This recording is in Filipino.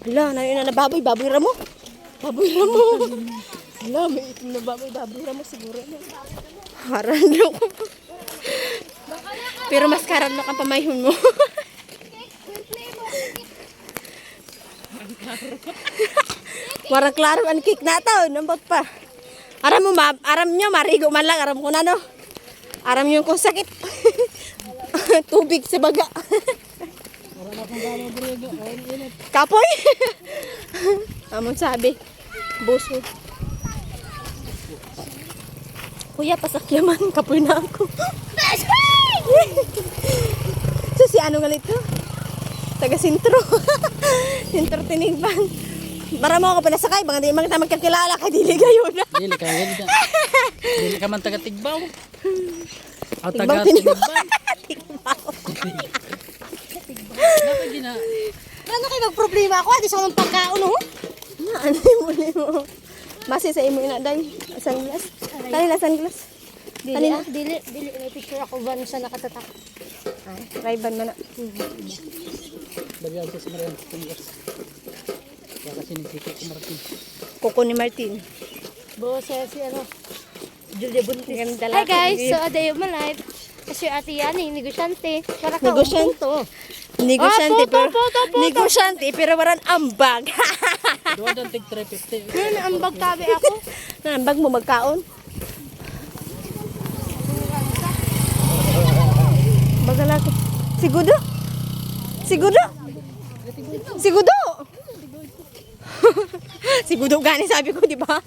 Hala, na baboy, baboy ramo. Baboy ramo. Hala, may itim na baboy, baboy ramo siguro. Haran ko. Pero mas karan na kang pamayhon mo. Warang klaro ang cake na to, nambot pa. Aram mo, aram nyo, marigo man lang, aram ko na no. Aram nyo kung sakit. Tubig sa baga. Kapoy. Amon sabi, buso. Kuya, pasakyaman, kapoy na ako. So si ano ganito? Taga sintro. Sintro tinigban. Para mo ako pinasakay, baka di man kita magkakilala kay dili gayon. Dili ka, dili ka man taga Tigbaw. O Tigbaw, taga Tigbaw. Dapat gina. Ano kayo magproblema ako? Di sa akong pagkaon, no? Ano mo? Base sa imo ina day. Sunglass. Kanila sunglass. Dili may picture ako ba sa nakatatak. Ay, Ray-Ban man na. Bagay sa Marian Tingers. Kaya kasi nagsikip si Martin. Kuko ni Martin. Boss, si ano, Julia Buntis. Ganda Hi lang. guys, so a day of my life. Kasi ate yan eh, negosyante. Para ka Negosyante. to. Negosyante pero Poto. negosyante pero waran ambag. Doon ang tig 350. Ngayon, ang bagtabi ako. Ambag mo magkaon. Bagalaki. Sigudo? Sigudo? Sigudo? Sigudo gani sabi ko, di ba?